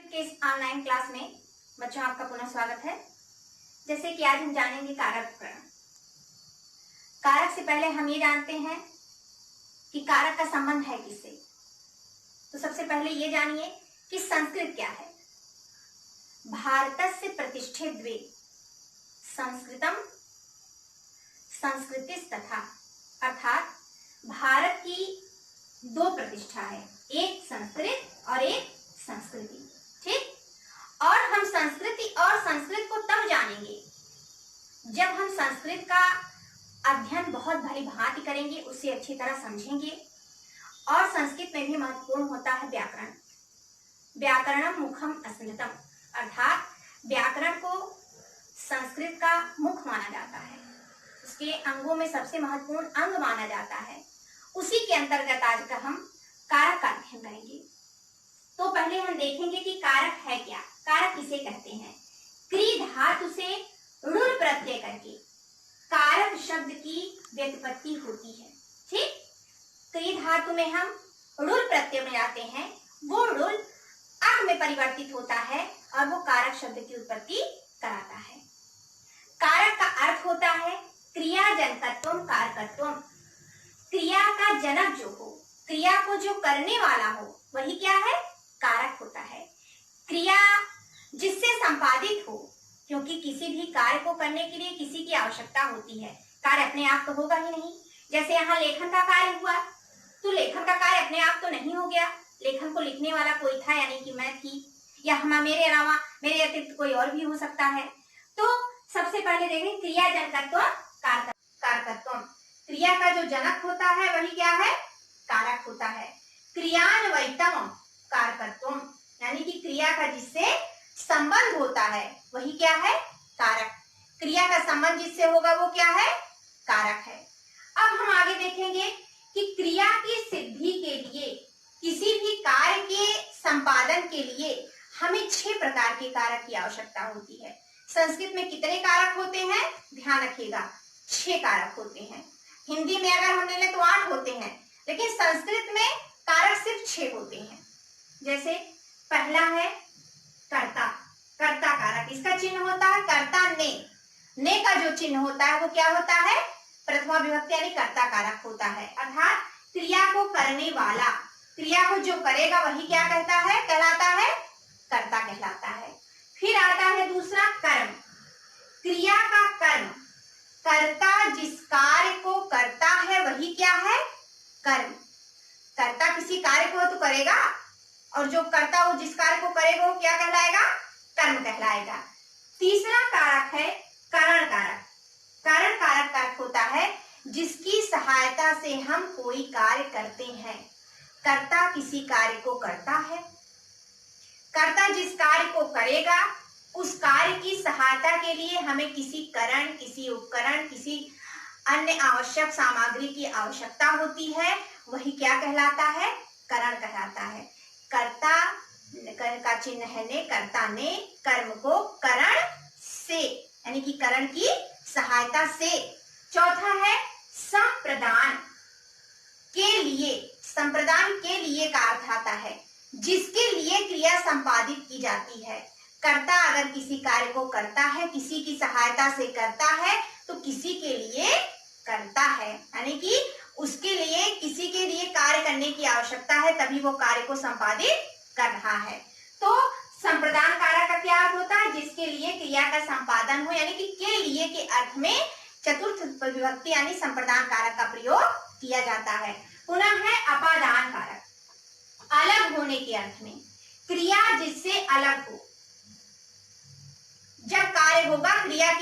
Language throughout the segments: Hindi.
संस्कृत के इस ऑनलाइन क्लास में बच्चों आपका पुनः स्वागत है। जैसे कि आज हम जानेंगे कारक उपकरण। कारक से पहले हम ये जानते हैं कि कारक का संबंध है किससे। तो सबसे पहले ये जानिए कि संस्कृत क्या है। भारतस्य प्रतिष्ठे द्वे संस्कृतम संस्कृतिस् तथा, अर्थात भारत की दो प्रतिष्ठा है, एक संस्कृत और एक संस्कृति। ठीक, और हम संस्कृति और संस्कृत को तब जानेंगे जब हम संस्कृत का अध्ययन बहुत भली भांति करेंगे, उससे अच्छी तरह समझेंगे। और संस्कृत में भी महत्वपूर्ण होता है व्याकरण। व्याकरणम मुखम अस्मृतम, अर्थात व्याकरण को संस्कृत का मुख माना जाता है, उसके अंगों में सबसे महत्वपूर्ण अंग माना जाता है। उसी के अंतर्गत आज का हम कारक का अध्ययन करेंगे। तो पहले हम देखेंगे कि कारक है क्या। कारक किसे कहते हैं? क्री धातु से ऋण प्रत्यय करके कारक शब्द की व्युत्पत्ति होती है। ठीक, क्री धातु में हम ऋण प्रत्यय में जाते हैं, वो ऋण अक में परिवर्तित होता है और वो कारक शब्द की उत्पत्ति कराता है। कारक का अर्थ होता है क्रिया जनकत्वम कारकत्वम। क्रिया का जनक जो हो, क्रिया को जो करने वाला हो, वही क्या है? कारक होता है। क्रिया जिससे संपादित हो, क्योंकि किसी भी कार्य को करने के लिए किसी की आवश्यकता होती है। कार्य अपने आप तो होगा ही नहीं। जैसे यहाँ लेखन का कार्य हुआ, तो लेखन का कार्य अपने आप तो नहीं हो गया। लेखन को लिखने वाला कोई था, यानी कि मैं थी, या हम मेरे अलावा मेरे अतिरिक्त कोई और भी हो सकता है। तो सबसे पहले देखें क्रिया जनकत्व कारकत्व। क्रिया का जो जनक होता है वही क्या है? कारक होता है। क्रियान्वयितम कारकत्व, यानी कि क्रिया का जिससे संबंध होता है वही क्या है? कारक। क्रिया का संबंध जिससे होगा वो क्या है? कारक है। अब हम आगे देखेंगे कि क्रिया की सिद्धि के लिए, किसी भी कार्य के संपादन के लिए हमें 6 प्रकार के कारक की आवश्यकता होती है। संस्कृत में कितने कारक होते हैं? ध्यान रखिएगा, 6 कारक होते हैं। हिंदी में अगर हम ले लें तो 8 होते हैं, लेकिन संस्कृत में कारक सिर्फ 6 होते हैं। जैसे पहला है कर्ता। कर्ता कारक, इसका चिन्ह होता है कर्ता ने। ने का जो चिन्ह होता है वो क्या होता है? प्रथमा विभक्ति यानी कर्ता कारक होता है, अर्थात क्रिया को करने वाला, क्रिया को जो करेगा वही क्या कहता है? कहलाता है कर्ता कहलाता है। फिर आता है दूसरा कर्म। क्रिया का कर्म, कर्ता जिस कार्य को करता है वही क्या है? कर्म। कर्ता किसी कार्य को तो करेगा, और जो कर्ता हो जिस कार्य को करेगा वो क्या कहलाएगा? कर्म कहलाएगा। तीसरा कारक है कारण कारक। कारण कारक का अर्थ होता है जिसकी सहायता से हम कोई कार्य करते हैं। कर्ता किसी कार्य को करता है, कर्ता जिस कार्य को करेगा उस कार्य की सहायता के लिए हमें किसी करण, किसी उपकरण, किसी अन्य आवश्यक सामग्री की आवश्यकता होती है, वही क्या कहलाता है? करण कहलाता है। कर्ता का चिन्ह है ने, कर्ता ने कर्म को करण से, यानी कि करण की सहायता से। चौथा है संप्रदान के लिए। संप्रदान के लिए का अर्थ आता है जिसके लिए क्रिया संपादित की जाती है। कर्ता अगर किसी कार्य को करता है, किसी की सहायता से करता है, तो किसी के लिए करता है, यानी कि उसके लिए किसी के लिए कार्य करने की आवश्यकता है, तभी वो कार्य को संपादित कर रहा है। तो संप्रदान कारक का क्या अर्थ होता है? जिसके लिए क्रिया का संपादन हो, यानी कि के लिए के अर्थ में चतुर्थ विभक्ति यानी संप्रदान कारक का प्रयोग किया जाता है। पुनः है अपादान कारक। अलग होने के अर्थ में, क्रिया जिससे अलग हो। जब कार्य होगा, क्रिया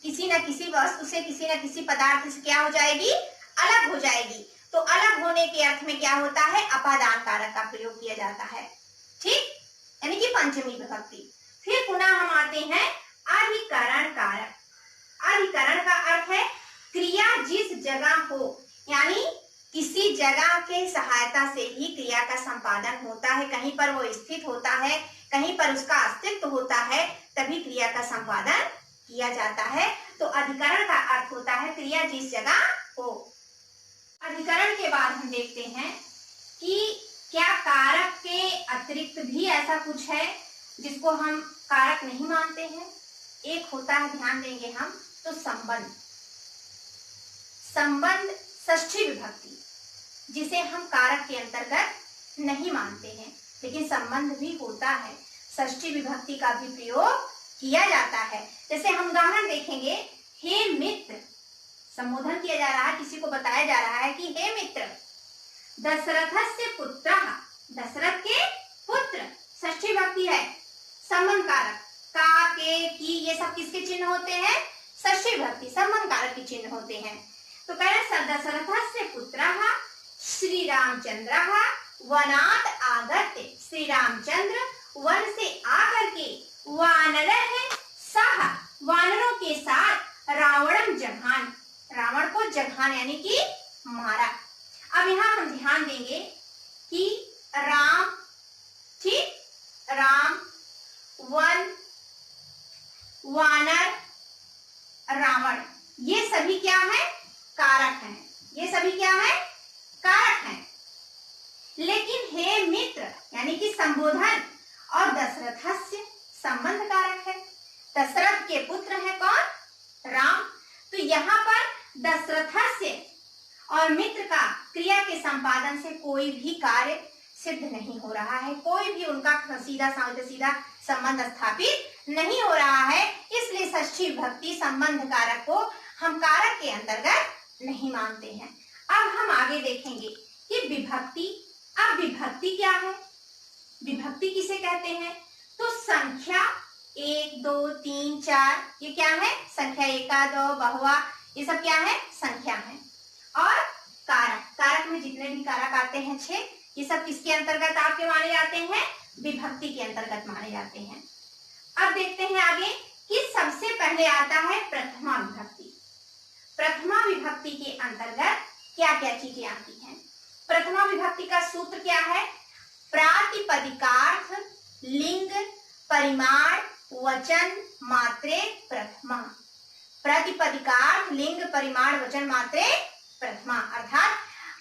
किसी न किसी वस्तु से, किसी न किसी पदार्थ से क्या हो जाएगी? अलग हो जाएगी। तो अलग होने के अर्थ में क्या होता है? अपादान कारक का प्रयोग किया जाता है। ठीक, यानी कि पंचमी विभक्ति। फिर पुनः हम आते हैं अधिकरण कारक। अधिकरण का अर्थ है क्रिया जिस जगह हो, यानी किसी जगह के सहायता से ही क्रिया का संपादन होता है। कहीं पर वो स्थित होता है, कहीं पर उसका अस्तित्व होता है, तभी क्रिया का संपादन किया जाता है। तो अधिकरण का अर्थ होता है क्रिया जिस जगह हो। अधिकरण के बाद हम देखते हैं कि क्या कारक के अतिरिक्त भी ऐसा कुछ है जिसको हम कारक नहीं मानते हैं? एक होता है, ध्यान देंगे हम, तो संबंध। संबंध षष्ठी विभक्ति, जिसे हम कारक के अंतर्गत नहीं मानते हैं, लेकिन संबंध भी होता है, षष्ठी विभक्ति का भी प्रयोग किया जाता है। जैसे हम उदाहरण देखेंगे, हे मित्र, संबोधन किया जा रहा है, किसी को बताया जा रहा है कि हे मित्र, दशरथस्य पुत्रः, दशरथ के पुत्र, षष्ठी विभक्ति है, संबंध कारक, का, के, की, ये सब किसके चिन्ह होते हैं? षष्ठी विभक्ति संबंध कारक के चिन्ह होते हैं। तो कह रहे दशरथस्य पुत्रः श्री रामचंद्रः वनात् आगत्य, श्री रामचंद्र वन से आकर के वानरः सह, वानरों के साथ रावणम जघान, रावण को जघान यानी कि मारा। अब यहाँ हम ध्यान देंगे कि राम, ठीक, राम, वन, वानर, रावण, ये सभी क्या है? कारक हैं। ये सभी क्या है? कारक हैं। लेकिन हे मित्र यानी कि संबोधन और दशरथस्य संबंध कारक है। दशरथ के पुत्र है कौन? राम। तो यहाँ पर दशरथस्य और मित्र का क्रिया के संपादन से कोई भी कार्य सिद्ध नहीं हो रहा है, कोई भी उनका सीधा संबंध स्थापित नहीं हो रहा है। इसलिए षष्ठी विभक्ति संबंध कारक को हम कारक के अंतर्गत नहीं मानते हैं। अब हम आगे देखेंगे कि विभक्ति। अब विभक्ति क्या है? विभक्ति किसे कहते हैं? तो संख्या 1, 2, 3, 4, ये क्या है? संख्या एका, दो, बहुआ, ये सब क्या है? संख्या है। और कारक, कारक में जितने भी कारक आते हैं 6, ये सब किसके अंतर्गत आपके माने जाते हैं? विभक्ति के अंतर्गत माने जाते हैं। अब देखते हैं आगे कि सबसे पहले आता है प्रथमा विभक्ति। प्रथमा विभक्ति के अंतर्गत क्या क्या चीजें आती हैं? प्रथमा विभक्ति का सूत्र क्या है? प्रातिपदिकार्थ लिंग परिमाण वचन मात्रे प्रथमा। प्रातिपदिकार्थ लिंग परिमाण वचन मात्रे प्रथमा, अर्थात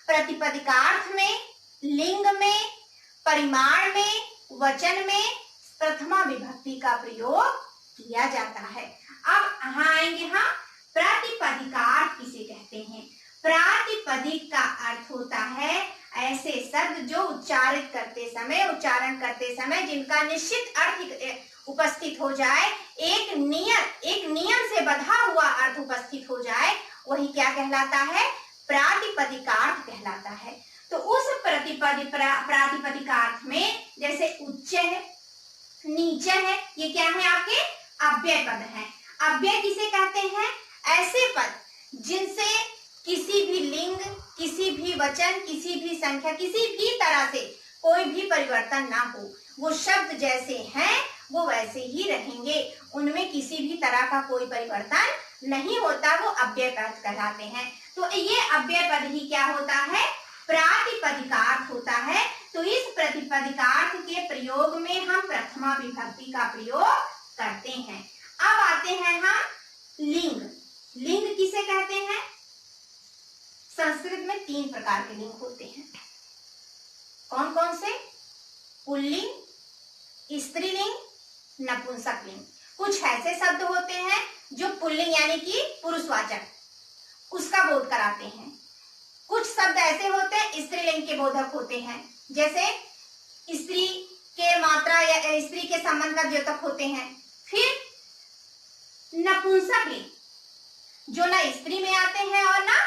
प्रातिपदिकार्थ में, लिंग में, परिमाण में, वचन में प्रथमा विभक्ति का प्रयोग किया जाता है। अब यहाँ आएंगे हम, प्रातिपदिकार्थ किसे कहते हैं? प्रातिपदिक का अर्थ होता है ऐसे शब्द जो उच्चारण करते समय जिनका निश्चित अर्थ उपस्थित हो जाए, एक नियम से बंधा हुआ अर्थ उपस्थित हो जाए, वही क्या कहलाता है? प्रातिपदिकार्थ कहलाता है। तो उस प्रातिपदिकार्थ में जैसे उच्च है, नीच है, ये क्या है? आपके अव्यय पद हैं। अव्यय किसे कहते हैं? ऐसे पद जिनसे किसी भी लिंग, किसी भी वचन, किसी भी संख्या, किसी भी तरह से कोई भी परिवर्तन ना हो, वो शब्द जैसे हैं वो वैसे ही रहेंगे, उनमें किसी भी तरह का कोई परिवर्तन नहीं होता, वो अव्यय पद कहलाते हैं। तो ये अव्यय पद ही क्या होता है? प्रातिपदिकार्थ होता है। तो इस प्रातिपदिकार्थ के प्रयोग में हम प्रथमा विभक्ति का प्रयोग करते हैं। अब आते हैं हम लिंग। लिंग किसे कहते हैं? संस्कृत में 3 प्रकार के लिंग होते हैं। कौन कौन से? पुल्लिंग, स्त्रीलिंग, नपुंसकलिंग। कुछ ऐसे शब्द होते हैं जो पुल्लिंग यानी कि पुरुषवाचक, उसका बोध कराते हैं। कुछ शब्द ऐसे होते हैं स्त्रीलिंग के बोधक होते हैं, जैसे स्त्री के मात्रा या स्त्री के संबंध का द्योतक होते हैं। फिर नपुंसकलिंग जो ना स्त्री में आते हैं और ना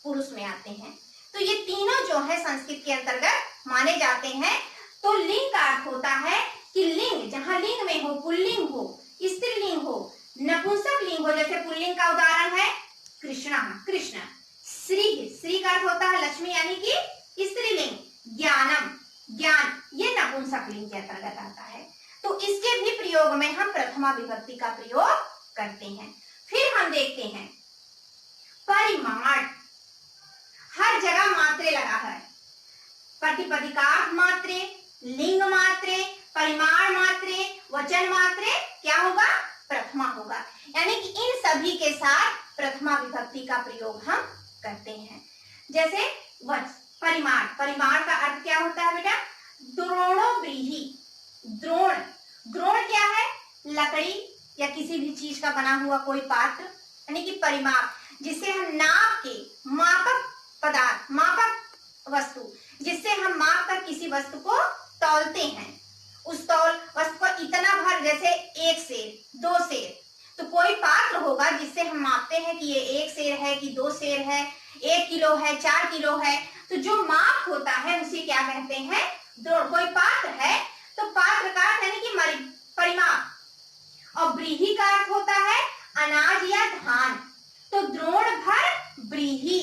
पुरुष में आते हैं। तो ये तीनों जो है संस्कृत के अंतर्गत माने जाते हैं। तो लिंग का अर्थ होता है कि लिंग, जहां लिंग में हो, पुल्लिंग हो, स्त्रीलिंग हो, नपुंसक लिंग हो। जैसे पुल्लिंग का उदाहरण है कृष्णा, कृष्ण। श्री, श्री का अर्थ होता है लक्ष्मी यानी कि स्त्रीलिंग। ज्ञानम, ज्ञान, ये नपुंसक लिंग के अंतर्गत आता है। तो इसके भी प्रयोग में हम प्रथमा विभक्ति का प्रयोग करते हैं। फिर हम देखते हैं परिमाण। हर जगह मात्रे लगा है, प्रातिपदिकार्थ मात्रे, लिंग मात्रे, परिमाण मात्रे, वचन मात्रे, क्या होगा? प्रथमा होगा। यानी कि इन सभी के साथ प्रथमा विभक्ति का प्रयोग हम करते हैं। जैसे परिमाण, परिमाण का अर्थ क्या होता है बेटा? द्रोणोब्रीहि। द्रोण, द्रोण क्या है? लकड़ी या किसी भी चीज का बना हुआ कोई पात्र, यानी कि परिमाप, जिससे हम नाप के, मापक पदार्थ, मापक वस्तु, जिससे हम माप कर किसी वस्तु को तौलते हैं। उस तौल वस्तु को इतना भर, जैसे 1 सेर, 2 सेर, तो कोई पात्र होगा जिससे हम मापते हैं कि ये 1 सेर है कि 2 सेर है, 1 किलो है, 4 किलो है। तो जो माप होता है उसे क्या कहते हैं? द्रोण। कोई पात्र है तो पात्र का यानी कि परिमाप, और ब्रीहि का अर्थ होता है अनाज या धान। तो द्रोण भर ब्रीहि,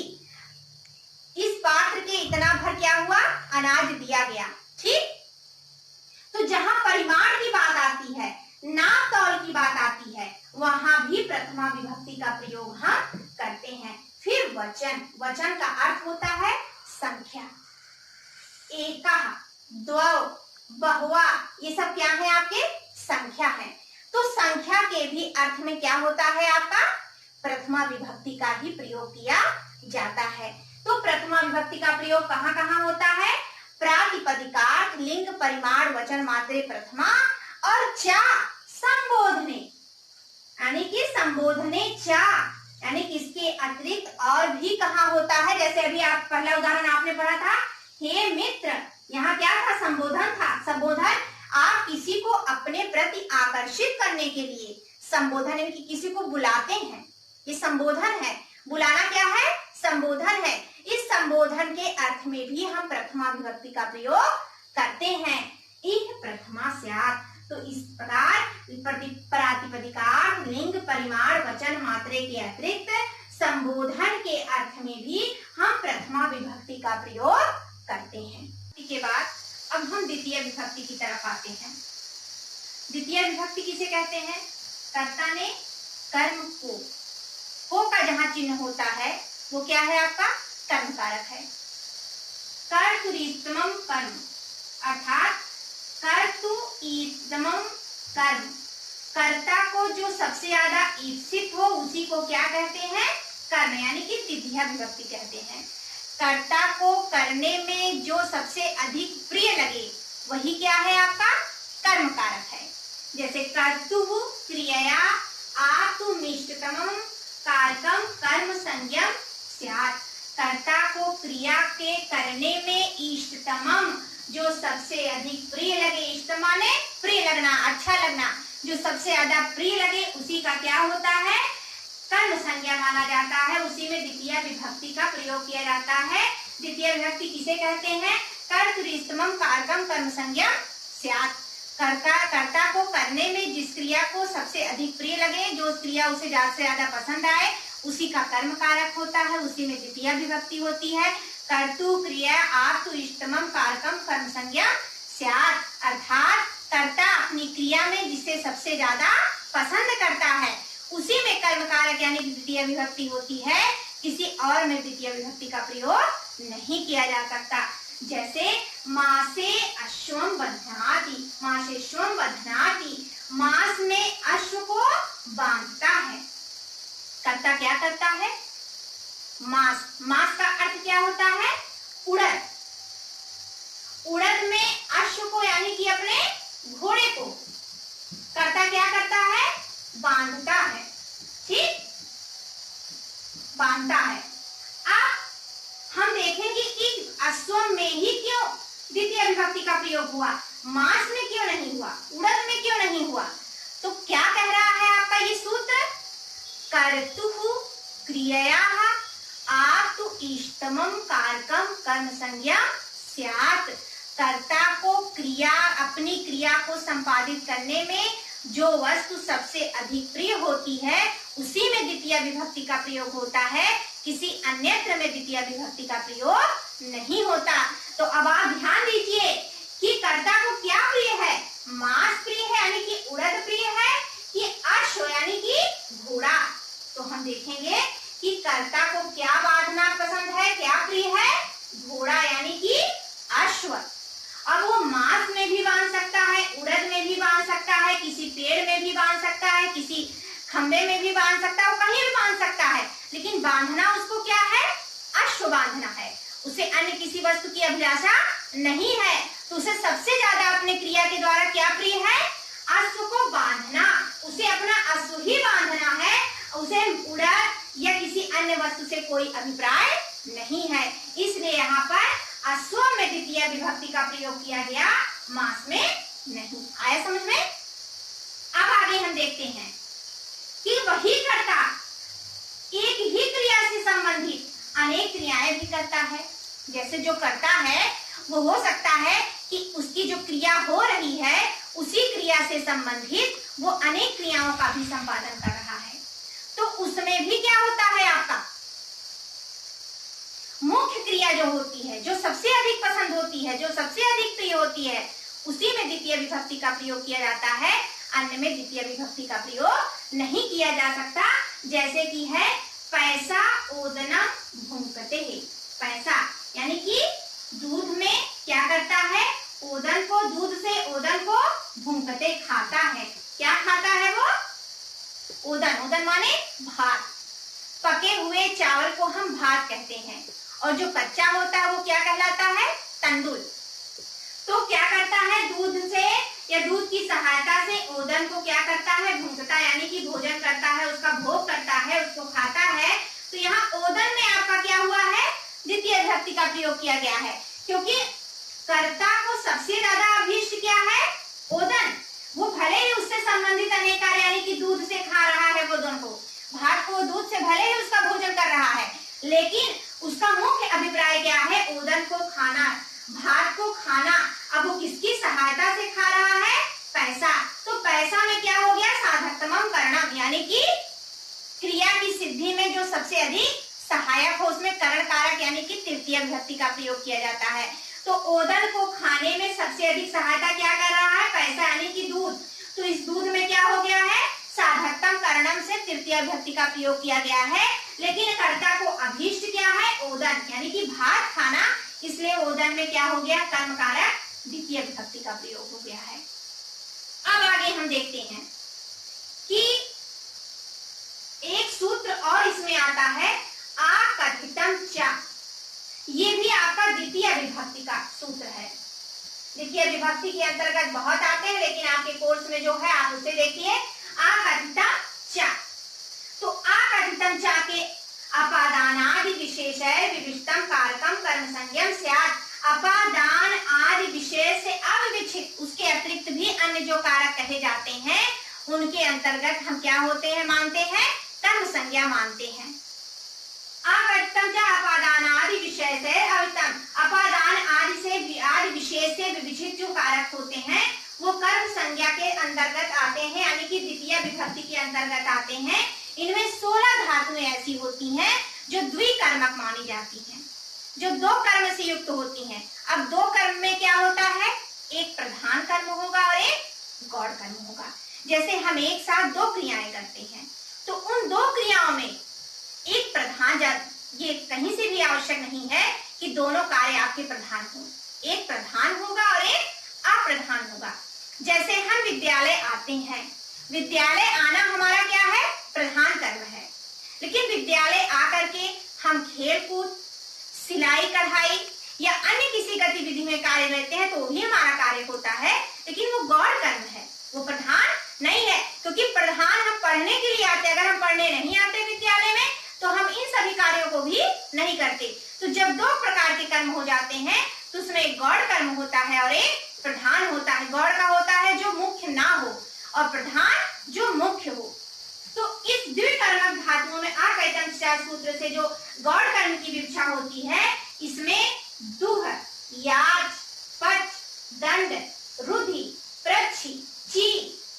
इस पात्र के इतना भर क्या हुआ? अनाज दिया गया। ठीक, तो जहां परिमाण की बात आती है, नाप तौल की बात आती है, वहां भी प्रथमा विभक्ति का प्रयोग हम करते हैं। फिर वचन, वचन का अर्थ होता है संख्या। एकः, द्वौ, बहुआ, ये सब क्या है? आपके संख्या है। तो संख्या के भी अर्थ में क्या होता है? आपका प्रथमा विभक्ति का ही प्रयोग किया जाता है। तो प्रथमा विभक्ति का प्रयोग कहाँ कहाँ होता है? प्रातिपदिकार्थ, लिंग, परिमाण, वचन मात्रे प्रथमा, और चा संबोधने, यानी कि संबोधने चा, यानी कि इसके अतिरिक्त और भी कहाँ होता है? जैसे अभी आप पहला उदाहरण आपने पढ़ा था, हे मित्र, यहाँ क्या था? संबोधन था। संबोधन, आप किसी को अपने प्रति आकर्षित करने के लिए संबोधन, यानी कि किसी को बुलाते हैं, ये संबोधन है। बुलाना क्या है? संबोधन है। इस संबोधन के अर्थ में भी हम प्रथमा विभक्ति का प्रयोग करते हैं। इह प्रथमा स्यात्। तो इस प्रकार प्रातिपदिकार्थ, लिंग, परिमाण, वचन मात्रे के अतिरिक्त संबोधन के अर्थ में भी हम प्रथमा विभक्ति का प्रयोग करते हैं। इसके बाद अब हम द्वितीय विभक्ति की तरफ आते हैं। द्वितीय विभक्ति किसे कहते हैं? कर्ता ने कर्म को का जहां चिन्ह होता है वो क्या है? आपका कर्म कारक है। कर्तुरीतमं कर्म, अर्थात कर्तुईतमं कर्म, कर्ता को जो सबसे ज्यादा ईप्सित हो उसी को क्या कहते हैं? कर्म, यानी कि तृतीया विभक्ति कहते हैं। कर्ता को करने में जो सबसे अधिक प्रिय लगे वही क्या है? आपका कर्म कारक है। जैसे कर्तुः क्रियया आतुमिष्टतमं कारकम कर्म संज्ञम स्यात्। कर्ता को क्रिया के करने में इष्टतमम, जो सबसे अधिक प्रिय लगे, इष्टतम माने प्रिय लगना, अच्छा लगना, जो सबसे ज्यादा प्रिय लगे उसी का क्या होता है? कर्म संज्ञा माना जाता है। उसी में द्वितीय विभक्ति का प्रयोग किया जाता है। द्वितीय विभक्ति किसे कहते हैं? कर्तुरीतमं कारकम कर्म संज्ञा स्यात्। कर्ता को करने में जिस क्रिया को सबसे अधिक प्रिय लगे, जो क्रिया उसे ज्यादा से ज्यादा पसंद आए, उसी का कर्म कारक होता है। उसी में द्वितीय विभक्ति होती है। कर्तु क्रिया आतु इष्टतमं कारकम कर्म संज्ञा स्यात्, अर्थात कर्ता अपनी क्रिया में जिसे सबसे ज्यादा पसंद करता है उसी में कर्म कारक यानी द्वितीय विभक्ति होती है। किसी और में द्वितीय विभक्ति का प्रयोग नहीं किया जा सकता। जैसे मासे अश्वम बध्नाति, मासेश्वम बध्नाति, मास में अश्व को बांधता है। कर्ता क्या करता है? मास, मास का अर्थ क्या होता है? उड़द। उड़द में अश्व को यानी कि अपने घोड़े को कर्ता क्या करता है? बांधता है। ठीक, बांधता है। अब हम देखेंगे कि अश्व में ही क्यों द्वितीय विभक्ति का प्रयोग हुआ, मास में क्यों नहीं हुआ, उड़द में क्यों नहीं हुआ? तो क्या कह रहा है आपका ये सूत्र? कर्तुः क्रियया आतु इष्टतमं कारकम कर्म संज्ञा स्यात्। कर्ता को क्रिया, अपनी क्रिया को संपादित करने में जो वस्तु सबसे अधिक प्रिय होती है उसी में द्वितीय विभक्ति का प्रयोग होता है। किसी अन्यत्र में द्वितीय विभक्ति का प्रयोग नहीं होता। तो अब आप ध्यान दीजिए कि कर्ता को क्या प्रिय है? मास प्रिय है यानी कि उड़द प्रिय है कि अश्व यानी कि घोड़ा? तो हम देखेंगे कि कर्ता को क्या बांधना पसंद है, क्या प्रिय है? घोड़ा यानी कि अश्व। अब वो मांस में भी बांध सकता है, उड़द में भी बांध सकता है, किसी पेड़ में भी बांध सकता है, किसी खंबे में भी बांध सकता है, वो कहीं भी बांध सकता है, लेकिन बांधना उसको क्या है? अश्व बांधना है। उसे अन्य किसी वस्तु की अभिलाषा नहीं है। तो उसे सबसे ज्यादा अपने क्रिया के द्वारा क्या प्रिय है? अश्व को बांधना। उसे अपना अश्व ही बांधना है, उसे उड़द या किसी अन्य वस्तु से कोई अभिप्राय नहीं है। इसलिए यहाँ पर अश्व में द्वितीय विभक्ति का प्रयोग किया गया, मास में नहीं। आया समझ में? अब आगे हम देखते हैं कि वही कर्ता एक ही क्रिया से संबंधित अनेक क्रियाएं भी करता है। जैसे जो कर्ता है वो हो सकता है कि उसकी जो क्रिया हो रही है उसी क्रिया से संबंधित वो अनेक क्रियाओं का भी संपादन कर रहा है। तो उसमें भी क्या होता है? आपका मुख्य क्रिया जो होती है, जो सबसे अधिक पसंद होती है, जो सबसे अधिक प्रिय होती है, उसी में द्वितीय विभक्ति का प्रयोग किया जाता है। अन्य में द्वितीय विभक्ति का प्रयोग नहीं किया जा सकता। जैसे कि है पैसा ओदनम भुंकते है। पैसा यानी कि दूध में क्या करता है? ओदन को, दूध से ओदन को भुंकते खाता है। क्या खाता है वो? ओदन। ओदन माने भात। पके हुए चावल को हम भात कहते हैं, और जो कच्चा होता है वो क्या कहलाता है? तंदुल। तो क्या करता है? दूध से या दूध की सहायता से ओदन को क्या करता है? भुंकता, यानी कि भोजन करता है, उसका भोग करता है, उसको खाता है। तो यहाँ ओदन में आपका क्या हुआ है? द्वितीय विभक्ति का प्रयोग किया गया है, क्योंकि कर्ता को सबसे ज्यादा अभीष्ट क्या है? ओदन। वो भले ही उससे संबंधित अनेक कार्य, यानी कि दूध से खा रहा है ओदन को, भात को, दूध से भले ही उसका भोजन कर रहा है, लेकिन उसका मुख्य अभिप्राय क्या है? ओदन को खाना, भात को खाना। अब वो किसकी सहायता से खा रहा है? पैसा। तो पैसा में क्या हो गया? साधकतमम करणम, यानी कि क्रिया की सिद्धि में जो सबसे अधिक सहायक हो उसमें करण कारक यानी कि तृतीय विभक्ति का प्रयोग किया जाता है। तो ओदन को खाने में सबसे अधिक सहायता क्या कर रहा है? पैसा, यानी कि दूध। तो इस दूध में क्या हो गया है? साधकतम करणम से तृतीय विभक्ति का प्रयोग किया गया है। लेकिन कर्ता को अभीष्ट क्या है? ओदन, यानी कि भात खाना। इसलिए ओदन में क्या हो गया? कर्म कारक द्वितीय विभक्ति का प्रयोग हो गया है। अब आगे हम देखते हैं कि एक सूत्र और इसमें आता है, आकथितम च। ये भी आपका द्वितीय विभक्ति का सूत्र है। द्वितीय विभक्ति के अंतर्गत बहुत आते हैं, लेकिन आपके कोर्स में जो है आप उसे देखिए। आकथितम च। तो आकथितम च के अपादानादि विशेष विविष्टम कारकम कर्म संज्ञम स्यात्। अपादान आदि विशेष से अविवक्षित, उसके अतिरिक्त भी अन्य जो कारक कहे जाते हैं उनके अंतर्गत हम क्या होते हैं? मानते हैं, कर्म संज्ञा मानते हैं। आकथितम च अपादान आदि विशेष से अवितम। अपादान आदि से, आदि विशेष से विविचित जो कारक होते हैं वो कर्म संज्ञा के अंतर्गत आते हैं, यानी कि द्वितीय विभक्ति के अंतर्गत आते हैं। इनमें 16 धातुएं ऐसी होती हैं जो द्विकर्मक मानी जाती हैं, जो दो कर्म से युक्त होती हैं। अब दो कर्म में क्या होता है? एक प्रधान कर्म होगा और एक गौण कर्म होगा। जैसे हम एक साथ दो क्रियाएं करते हैं, तो उन दो क्रियाओं में एक प्रधान, ये कहीं से भी आवश्यक नहीं है कि दोनों कार्य आपके प्रधान हो। एक प्रधान होगा और एक अप्रधान होगा। जैसे हम विद्यालय आते हैं, विद्यालय आना हमारा क्या है? प्रधान कर्म है। लेकिन विद्यालय आकर के हम खेल कूद, सिलाई कढ़ाई या अन्य किसी गतिविधि में कार्य रहते हैं, तो वही हमारा कार्य होता है, लेकिन वो गौण कर्म है, वो प्रधान नहीं है। क्योंकि प्रधान हम पढ़ने के लिए आते हैं, अगर हम पढ़ने नहीं आते विद्यालय में तो हम इन सभी कार्यों को भी नहीं करते। तो जब दो प्रकार के कर्म हो जाते हैं तो उसमें एक गौण कर्म होता है और एक प्रधान होता है। गौण का होता है जो मुख्य ना हो, और प्रधान जो मुख्य हो। तो इस द्विकर्मक धातुओं में आकथितम च सूत्र से जो गौण कर्म की विवक्षा होती है, इसमें दुह, याच, पच, दंड, रुधि, प्रच्छि, ची,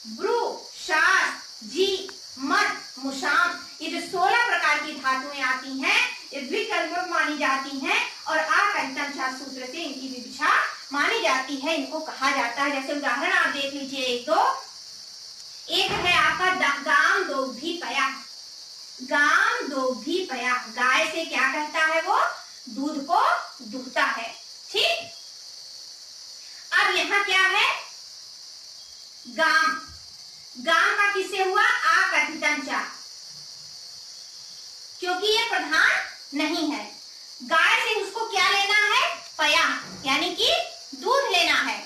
ब्रू, शास, जी, मत, मुशाम, ये जो 16 प्रकार की धातुएं आती हैं ये द्विकर्मक मानी जाती हैं और आकथितम च सूत्र से इनकी विवक्षा मानी जाती है। इनको कहा जाता है, जैसे उदाहरण आप देख लीजिए एक दो। एक है आपका गाम दोग्धी पया। गाम दोग्धी पया, गाय से क्या कहता है? वो दूध को दुहता है। ठीक। अब यहाँ क्या है? गाम। गाम का किससे हुआ? आकथितम च, क्योंकि ये प्रधान नहीं है। गाय से उसको क्या लेना है? पया, यानी कि दूध लेना है,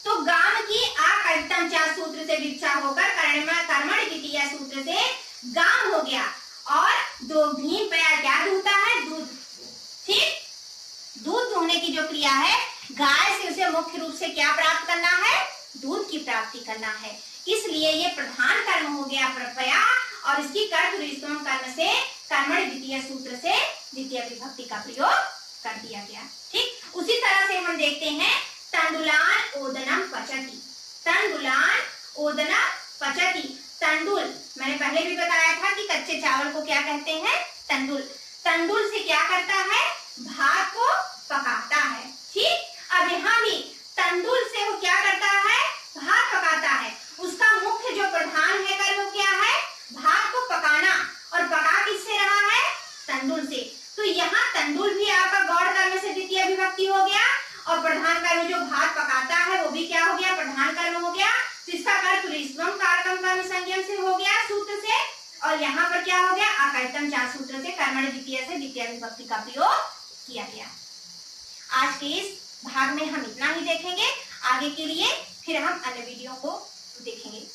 तो गाम की आकर्तम चा सूत्र से विवक्षा होकर कर्मण द्वितीय सूत्र से गाम हो गया, और दो भीम पया क्या दूहता है, दूध। ठीक, दूध दूहने की जो क्रिया है, गाय से उसे मुख्य रूप से क्या प्राप्त करना है, दूध की प्राप्ति करना है, इसलिए ये प्रधान कर्म हो गया प्रपया, और इसकी कर्तृत्वम कर्म से कर्मण द्वितीय सूत्र से द्वितीय विभक्ति का प्रयोग कर दिया गया। ठीक, उसी तरह से हम देखते हैं तंडुलान ओदनम पचति, तंडुलान ओदनम पचति, तंडुल मैंने पहले भी बताया था कि कच्चे चावल को क्या कहते हैं, तंडुल। तंडुल से क्या करता है, भात को पकाता है। ठीक, अब यहाँ भी तंडुल से वो क्या करता है, भात पकाता है, उसका मुख्य जो प्रधान है कर्म क्या है, भात को पकाना, और पका किससे रहा है, तंडुल से। तो यहाँ तंडुल भी आपका गौड़ कर्म से द्वितीय विभक्ति हो गया, और प्रधान कर्म जो भात पकाता है वो भी क्या हो गया, प्रधान कर्म हो गया। तो इसका कर्तृत्वम कारकम कर्म संज्ञम से हो गया सूत्र से, और यहाँ पर क्या हो गया, आकर्तम चा सूत्र से कर्मण द्वितीय से द्वितीय विभक्ति का प्रयोग किया गया। आज के इस भाग में हम इतना ही देखेंगे, आगे के लिए फिर हम अन्य वीडियो को देखेंगे।